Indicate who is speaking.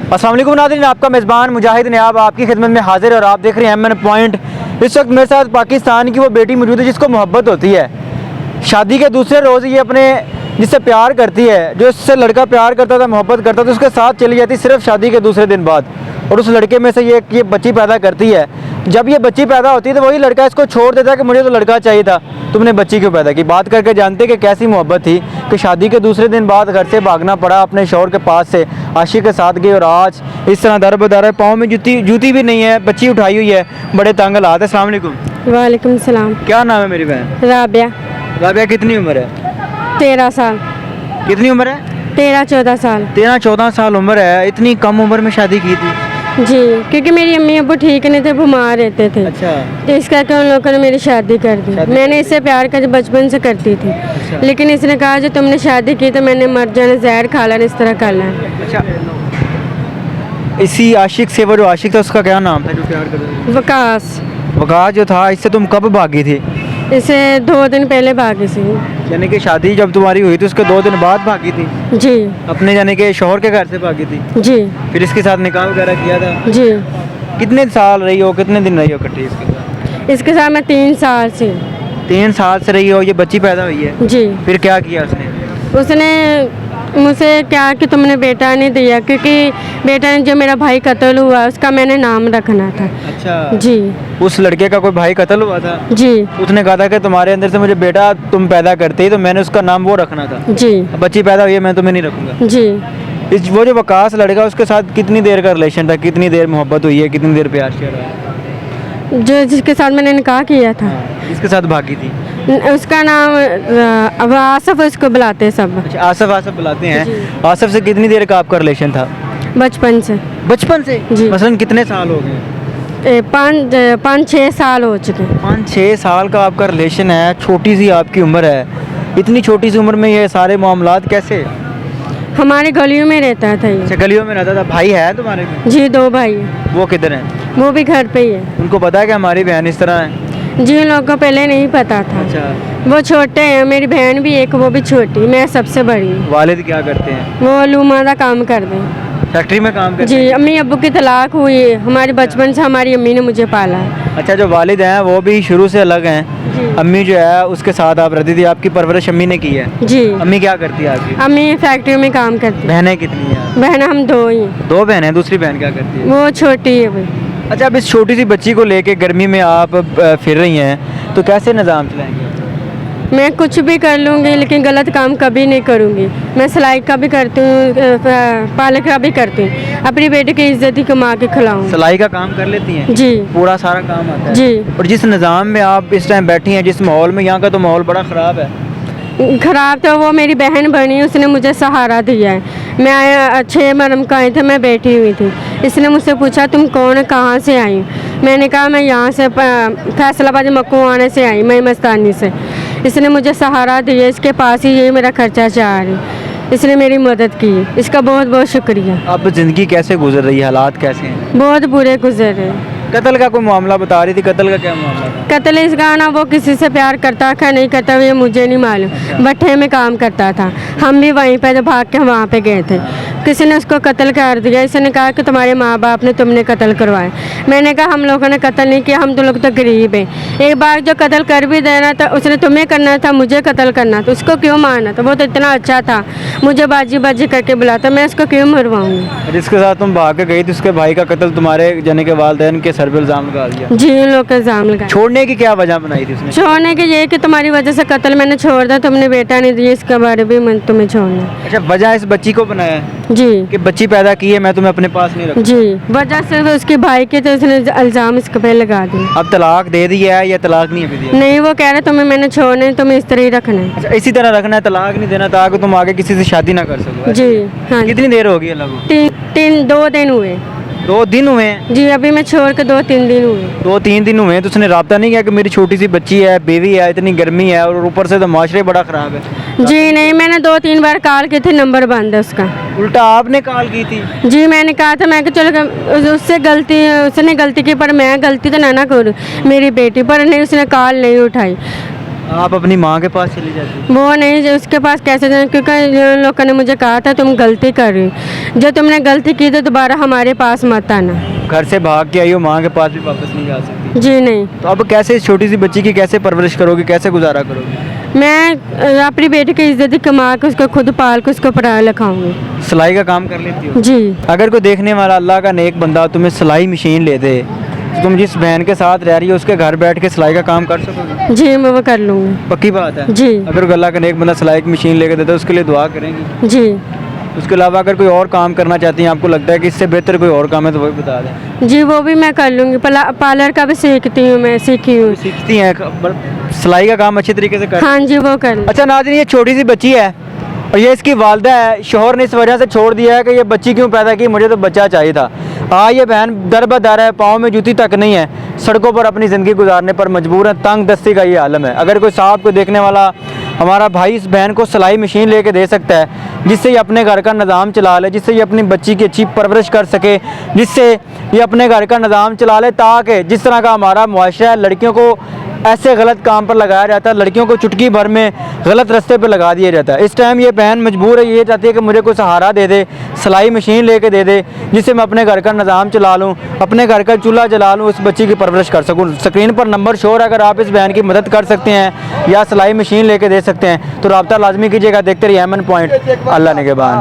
Speaker 1: अस्सलाम वालेकुम नाज़रीन, आपका मेज़बान मुजाहिद नियाब आपकी खिदमत में हाजिर है और आप देख रहे हैं एमएन पॉइंट। इस वक्त मेरे साथ पाकिस्तान की वो बेटी मौजूद है जिसको मोहब्बत होती है। शादी के दूसरे रोज़ ये अपने जिससे प्यार करती है, जो इससे लड़का प्यार करता था, मोहब्बत करता था, उसके साथ चली जाती सिर्फ शादी के दूसरे दिन बाद। और उस लड़के में से ये बच्ची पैदा करती है। जब ये बच्ची पैदा होती है तो वही लड़का इसको छोड़ देता है कि मुझे तो लड़का चाहिए था, तुमने बच्ची क्यों पैदा की। बात करके जानते कि कैसी मोहब्बत थी कि शादी के दूसरे दिन बाद घर से भागना पड़ा अपने शौहर के पास से, आशिक के साथ गई और आज इस तरह दर बदर है, पाँव में जूती भी नहीं है, बच्ची उठाई हुई है, बड़े तंग हालात है। अस्सलाम वालेकुम।
Speaker 2: वालेकुम सलाम।
Speaker 1: क्या नाम है मेरी बहन?
Speaker 2: राबिया।
Speaker 1: राबिया, कितनी उम्र है?
Speaker 2: 13 साल।
Speaker 1: कितनी उम्र है?
Speaker 2: 13-14 साल।
Speaker 1: 13-14 साल उम्र है। इतनी कम उम्र में शादी की थी?
Speaker 2: जी, क्योंकि मेरी अम्मी अब्बू ठीक नहीं थे, बीमार रहते थे।
Speaker 1: अच्छा।
Speaker 2: तो इस करके उन लोगों ने मेरी शादी कर दी। मैंने इससे प्यार कर बचपन से करती थी।
Speaker 1: अच्छा।
Speaker 2: लेकिन इसने कहा जो तुमने शादी की तो मैंने मर जाना, जहर खा लेना, इस तरह कर लेना।
Speaker 1: अच्छा, इसी आशिक से, वो जो आशिक था उसका क्या नाम था जो प्यार करता था?
Speaker 2: वकास।
Speaker 1: वकास जो था, इससे तुम कब भागी थी?
Speaker 2: इसे 2 दिन पहले भागी थी।
Speaker 1: यानी कि शादी जब तुम्हारी हुई तो उसके 2 दिन बाद भागी थी?
Speaker 2: जी।
Speaker 1: अपने यानी कि शौहर के घर से भागी थी?
Speaker 2: जी।
Speaker 1: फिर इसके साथ निकाह वगैरह किया था?
Speaker 2: जी।
Speaker 1: कितने साल रही हो, कितने दिन रही हो इकट्ठी इसके साथ?
Speaker 2: इसके साथ मैं 3 साल से।
Speaker 1: 3 साल से रही हो, ये बच्ची पैदा हुई है?
Speaker 2: जी।
Speaker 1: फिर क्या किया उसने?
Speaker 2: उसने मुझसे क्या कि तुमने बेटा नहीं दिया, क्योंकि बेटा ने जो मेरा भाई कत्ल हुआ उसका मैंने नाम रखना था।
Speaker 1: अच्छा।
Speaker 2: जी।
Speaker 1: उस लड़के का कोई भाई कत्ल हुआ था?
Speaker 2: जी।
Speaker 1: उसने कहा था कि तुम्हारे अंदर से मुझे बेटा तुम पैदा करते ही, तो मैंने उसका नाम वो रखना था।
Speaker 2: जी।
Speaker 1: अब बच्ची पैदा हुई है, मैं तुम्हें नहीं रखूंगा।
Speaker 2: जी।
Speaker 1: वो जो वकास लड़का, उसके साथ कितनी देर का रिलेशन था, कितनी देर मोहब्बत हुई है, कितनी देर प्यार किया रहा है?
Speaker 2: जो जिसके साथ मैंने निकाह किया था।
Speaker 1: इसके साथ भागी थी?
Speaker 2: उसका नाम अब आसफ उसको बुलाते हैं सब।
Speaker 1: अच्छा, आसफ आसफ बुलाते
Speaker 2: जी।
Speaker 1: हैं। आसफ से कितनी देर का आपका रिलेशन था?
Speaker 2: बचपन से।
Speaker 1: बचपन से?
Speaker 2: जी।
Speaker 1: मसलन कितने साल हो गए?
Speaker 2: 5-6 साल हो चुके।
Speaker 1: 5-6 साल का आपका रिलेशन है। छोटी सी आपकी उम्र है, इतनी छोटी सी उम्र में ये सारे मामलात कैसे?
Speaker 2: हमारे गलियों में रहता था ये।
Speaker 1: अच्छा, गलियों में रहता था। भाई है तुम्हारे में?
Speaker 2: जी, 2 भाई हैं।
Speaker 1: वो किधर हैं?
Speaker 2: वो भी घर पे ही है।
Speaker 1: उनको पता है कि हमारी बहन इस तरह है?
Speaker 2: जी, उन लोगों को पहले नहीं पता था।
Speaker 1: अच्छा।
Speaker 2: वो छोटे हैं, मेरी बहन भी एक, वो भी छोटी, मैं सबसे बड़ी हूँ।
Speaker 1: वालिद क्या करते हैं?
Speaker 2: वो लूमा का काम कर दें।
Speaker 1: फैक्ट्री में काम करते
Speaker 2: जी,
Speaker 1: हैं?
Speaker 2: अम्मी अब्बू की तलाक हुई है। हमारे बचपन से हमारी अम्मी ने मुझे पाला है।
Speaker 1: अच्छा, जो वालिद हैं वो भी शुरू से अलग हैं?
Speaker 2: जी।
Speaker 1: अम्मी जो है उसके साथ आप रहती थी, आपकी परवरिश अम्मी ने की है?
Speaker 2: जी।
Speaker 1: अम्मी क्या करती है आपकी?
Speaker 2: अम्मी फैक्ट्री में काम करती है।
Speaker 1: बहनें कितनी हैं?
Speaker 2: बहन हम 2 ही हैं।
Speaker 1: 2 बहनें। दूसरी बहन क्या करती है?
Speaker 2: वो छोटी है वो।
Speaker 1: अच्छा, अब इस छोटी सी बच्ची को लेके गर्मी में आप फिर रही हैं, तो कैसे निज़ाम चलाएंगे?
Speaker 2: मैं कुछ भी कर लूँगी लेकिन गलत काम कभी नहीं करूँगी। मैं सिलाई का भी करती हूँ, पार्लर का भी करती हूँ। अपनी बेटे की इज्जत ही कमा के खिलाऊँ।
Speaker 1: सिलाई का काम कर लेती हैं?
Speaker 2: जी।
Speaker 1: पूरा सारा काम आता है?
Speaker 2: जी।
Speaker 1: और जिस निज़ाम में आप इस टाइम बैठी हैं, जिस माहौल में, यहाँ का तो माहौल बड़ा ख़राब है।
Speaker 2: खराब तो वो मेरी बहन बनी, उसने मुझे सहारा दिया है। मैं 6 मरम का आई थी, मैं बैठी हुई थी। इसने मुझसे पूछा तुम कौन है, कहाँ से आई? मैंने कहा मैं यहाँ से फैसलाबाद मक्कूआने से आई, मैं मस्तानी से। इसने मुझे सहारा दिया, इसके पास ही ये मेरा खर्चा चाह रही, इसने मेरी मदद की, इसका बहुत बहुत शुक्रिया।
Speaker 1: अब ज़िंदगी कैसे गुजर रही है, हालात कैसे हैं?
Speaker 2: बहुत बुरे गुजरे।
Speaker 1: कत्ल का कोई मामला बता रही थी, कत्ल का क्या मामला था?
Speaker 2: कत्ल इसका ना, वो किसी से प्यार करता था नहीं करता ये मुझे नहीं मालूम। भट्ठे में काम करता था, हम भी वहीं पे भाग के वहाँ पे गए थे। किसी ने उसको कत्ल कर दिया। इसने कहा कि तुम्हारे माँ बाप ने तुमने कत्ल करवाया। मैंने कहा हम लोगों ने कत्ल नहीं किया, हम तो लोग तो गरीब हैं। एक बार जो कत्ल कर भी देना था उसने तुम्हें करना था, मुझे कत्ल करना था, उसको क्यों मारना था? वो तो इतना अच्छा था, मुझे बाजी बाजी करके बुलाता, मैं उसको क्यों मरवाऊँगी?
Speaker 1: जिसके साथ तुम भाग के गई थी उसके भाई का कत्ल तुम्हारे जाने के वालिदैन के सर पे इल्ज़ाम लगा दिया?
Speaker 2: जी, उन लोग का इल्ज़ाम लगा।
Speaker 1: छोड़ने की क्या वजह बनाई थी उसने?
Speaker 2: छोड़ने की ये कि तुम्हारी वजह से कत्ल मैंने छोड़ दिया, तुमने बेटा नहीं दिया, इसके बारे में मैं तुम्हें छोड़ना।
Speaker 1: अच्छा, वजह इस बच्ची को बनाया है
Speaker 2: जी।
Speaker 1: कि बच्ची पैदा की है, मैं तुम्हें अपने पास नहीं रखूँ?
Speaker 2: जी, वजह से तो उसके भाई के तो उसने इल्ज़ाम इसके पे लगा दिया।
Speaker 1: अब तलाक दे दी है या तलाक नहीं अभी दिया?
Speaker 2: नहीं, वो कह रहे तुम्हें मैंने छोड़ना है, तुम्हें इस तरह ही रखना है।
Speaker 1: अच्छा, इसी तरह रखना है, तलाक नहीं देना ताकि तुम आगे किसी से शादी ना कर सको?
Speaker 2: जी हाँ।
Speaker 1: कितनी देर हो गई लगभग?
Speaker 2: 2 दिन हुए।
Speaker 1: 2 दिन हुए हैं?
Speaker 2: जी, अभी मैं छोड़ के 2-3 दिन हुए।
Speaker 1: 2-3 दिन हुए हैं, तो उसने रब्ता नहीं किया कि मेरी छोटी सी बच्ची है, बेबी है, इतनी गर्मी है और ऊपर से तो माशरे बड़ा ख़राब है?
Speaker 2: जी नहीं, मैंने 2-3 बार कॉल की थी, नंबर बंद है उसका।
Speaker 1: उल्टा आपने कॉल की थी?
Speaker 2: जी, मैंने कहा था, मैं कि चलो उससे गलती, उसने गलती की पर मैं गलती तो ना करूँ मेरी बेटी पर, नहीं उसने कॉल नहीं उठाई।
Speaker 1: आप अपनी माँ के पास चली जाती?
Speaker 2: वो नहीं, जो उसके पास कैसे जाए, क्योंकि जिन लोगों ने मुझे कहा था तुम गलती कर रही हो, जो तुमने गलती की तो दोबारा हमारे पास मत आना।
Speaker 1: घर से भाग के आई हो, माँ के पास भी वापस नहीं जा सकती?
Speaker 2: जी नहीं।
Speaker 1: तो अब कैसे इस छोटी सी बच्ची की कैसे परवरिश करोगे, कैसे गुजारा करोगे?
Speaker 2: मैं अपनी बेटी की इज्जत कमा के उसको खुद पाल के उसको पढ़ा लिखाऊंगी।
Speaker 1: सिलाई का काम कर लेती हो?
Speaker 2: जी।
Speaker 1: अगर कोई देखने वाला अल्लाह का नेक बंदा तुम्हें सिलाई मशीन ले दे, तो तुम जिस बहन के साथ रह रही हो उसके घर बैठ के सिलाई का काम कर सकोगे?
Speaker 2: जी मैं वो कर लूँगी।
Speaker 1: पक्की बात है?
Speaker 2: जी।
Speaker 1: अगर कोई अल्लाह का नेक बंदा सिलाई की मशीन लेकर देता है उसके लिए दुआ करेंगी?
Speaker 2: जी।
Speaker 1: उसके अलावा अगर कोई और काम करना चाहती हैं, आपको लगता है कि इससे बेहतर कोई और काम है, तो वही बता दें।
Speaker 2: जी वो भी मैं कर लूँगी। पार्लर का भी सीखती हूँ, मैं सीखी हूँ।
Speaker 1: सीखती हैं सिलाई का काम अच्छी तरीके से कर?
Speaker 2: हाँ जी वो कर।
Speaker 1: अच्छा नाज़रीन, ये छोटी सी बच्ची है और ये इसकी वालदा है। शोहर ने इस वजह से छोड़ दिया है कि ये बच्ची क्यों पैदा की, मुझे तो बच्चा चाहिए था। ये बहन दर बदर है, पाँव में जूती तक नहीं है, सड़कों पर अपनी ज़िंदगी गुजारने पर मजबूर है। तंग दस्ती का ये आलम है। अगर कोई साहब को देखने वाला हमारा भाई इस बहन को सिलाई मशीन लेके दे सकता है, जिससे ये अपने घर का निज़ाम चला ले, जिससे ये अपनी बच्ची की अच्छी परवरिश कर सके, जिससे ये अपने घर का निज़ाम चला ले, ताकि जिस तरह का हमारा मुआशरा है, लड़कियों को ऐसे गलत काम पर लगाया जाता है, लड़कियों को चुटकी भर में गलत रास्ते पर लगा दिया जाता है। इस टाइम ये बहन मजबूर है, ये चाहती है कि मुझे कोई सहारा दे दे, सिलाई मशीन लेके दे दे, जिससे मैं अपने घर का निज़ाम चला लूँ, अपने घर का चूल्हा जला लूँ, उस बच्ची की परवरिश कर सकूँ। स्क्रीन पर नंबर शो है, अगर आप इस बहन की मदद कर सकते हैं या सिलाई मशीन लेके दे सकते हैं तो रब्ता लाजमी कीजिएगा। देखते रहिए एमएन पॉइंट। अल्लाह निगहबान।